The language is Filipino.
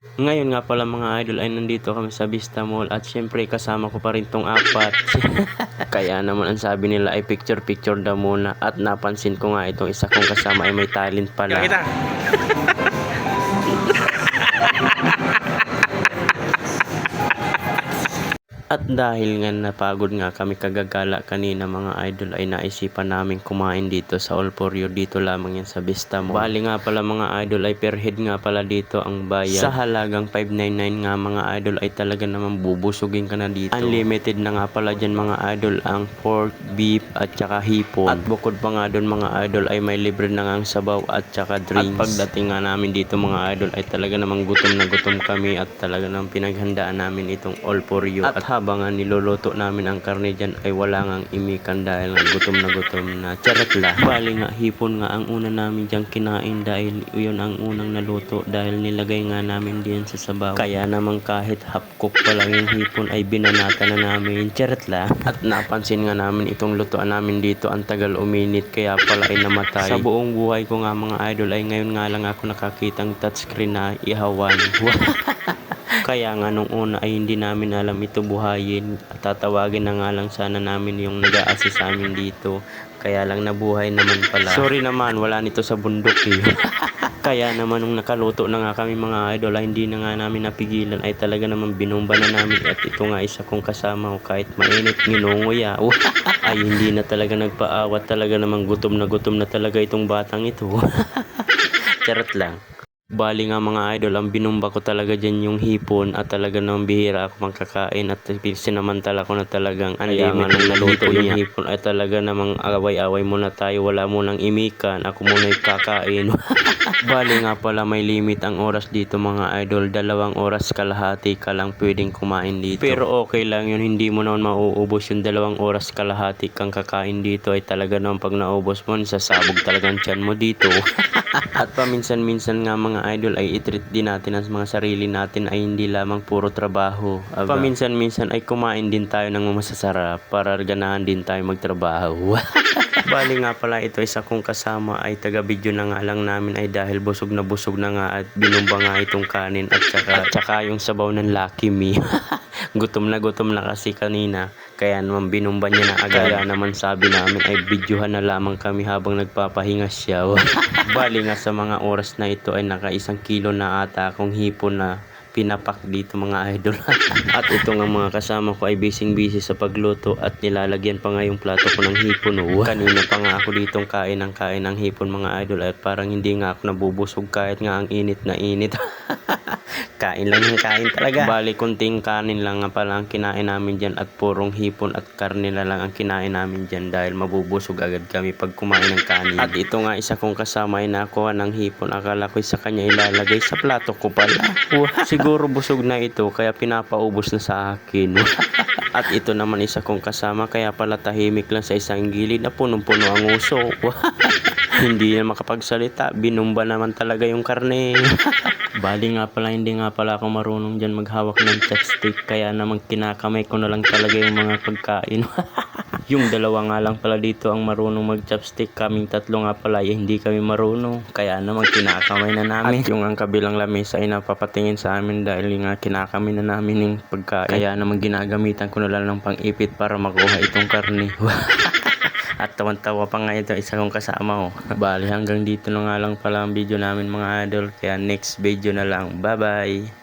Ngayon nga pala mga idol ay nandito kami sa Vista Mall at syempre kasama ko pa rin tong apat. Kaya naman ang sabi nila ay picture daw muna at napansin ko nga itong isa kong kasama ay may talent pala. At dahil nga napagod nga kami kagagala kanina mga idol ay naisipan namin kumain dito sa All For You, dito lamang yan sa Vista Mall. Bali nga pala mga idol ay per head nga pala dito ang bayad. Sa halagang 599 nga mga idol ay talaga naman bubusugin ka na dito. Unlimited na nga pala dyan mga idol ang pork, beef at saka hipon. At bukod pa nga doon mga idol ay may libre na nga ang sabaw at saka drinks. At pagdating nga namin dito mga idol ay talaga namang gutom na gutom kami at talaga namang pinaghandaan namin itong All For You. At habang nga niluluto namin ang karne dyan ay wala ngang imikan dahil nga gutom na charot la. Bali nga hipon nga ang una namin dyan kinain dahil yun ang unang naluto dahil nilagay nga namin din sa sabaw. Kaya naman kahit half cook pa lang yung hipon ay binanata na namin, charot la. At napansin nga namin itong lutuan namin dito ang tagal uminit kaya pala ay namatay. Sa buong buhay ko nga mga idol ay ngayon nga lang ako nakakitang touchscreen na ihawan. Kaya nga nung una ay hindi namin alam ito buhayin at tatawagin na nga lang sana namin yung nag-a-assist sa amin dito. Kaya lang nabuhay naman pala. Sorry naman, wala nito sa bundok eh. Kaya naman nung nakaluto na nga kami mga idol ay hindi na nga namin napigilan ay talaga naman binomba na namin. At ito nga isa kong kasama ko kahit mainit nginunguya. Ay hindi na talaga nagpaawat, talaga naman gutom na talaga itong batang ito. Charot lang. Bali nga mga idol, ang binumba ko talaga dyan yung hipon at talaga namang bihira ako makakain at sinamantala ko na talagang kaya nga nung naluto yung hipon ay talaga namang away-away muna tayo, wala munang imikan, ako muna yung kakain. Bali nga pala may limit ang oras dito mga idol, 2 oras kalahati ka lang pwedeng kumain dito. Pero okay lang yun, hindi mo naman mauubos yung 2 oras kalahati kang kakain dito ay talaga naman pag naubos mo, sasabog talagang tiyan mo dito. At paminsan-minsan nga mga idol ay i-treat din natin ang mga sarili natin ay hindi lamang puro trabaho. Paminsan-minsan ay kumain din tayo ng masasarap para ganahan din tayo magtrabaho. Bali nga pala ito isa kong kasama ay taga-video na nga lang namin ay dahil busog na nga at binumba nga itong kanin at saka yung sabaw ng Lucky Me. Gutom na kasi kanina kaya naman binumba niya na agad. Kaya naman sabi namin ay videohan na lamang kami habang nagpapahinga siya. Bali nga sa mga oras na ito ay naka 1 kilo na ata akong hipon na pinapak dito mga idol. At ito nga mga kasama ko ay busy sa pagluto at nilalagyan pa nga yung plato ko ng hipon. Kanina pa nga ako ditong kain ng hipon mga idol at parang hindi nga ako nabubusog kahit nga ang init na init. Kain lang ng kain talaga. Bali kunting kanin lang nga pala ang kinain namin dyan at purong hipon at karne na lang ang kinain namin dyan dahil mabubusog agad kami pag kumain ng kanin. At ito nga isa kong kasama ay nakuha ng hipon, akala ko sa kanya ilalagay sa plato ko pala. Siguro busog na ito kaya pinapaubos na sa akin. At ito naman isa kong kasama kaya pala tahimik lang sa isang gilid na punong-puno ang uso. Hindi na makapagsalita, binumba naman talaga yung karne. Bali nga pala hindi nga pala ako marunong dyan maghawak ng chopstick kaya naman kinakamay ko na lang talaga yung mga pagkain. Yung 2 nga lang pala dito ang marunong mag-chopstick, kaming 3 nga pala ay hindi kami marunong kaya naman kinakamay na namin. At yung ang kabilang lamesa ay napapatingin sa amin dahil nga kinakamay na namin yung pagkain kaya naman ginagamitan ko na lang ng pang-ipit para makuha itong karne. At tawan-tawa pa nga ito isa kong kasama ko. Bali hanggang dito na nga lang pala ang video namin mga idol kaya next video na lang, bye bye.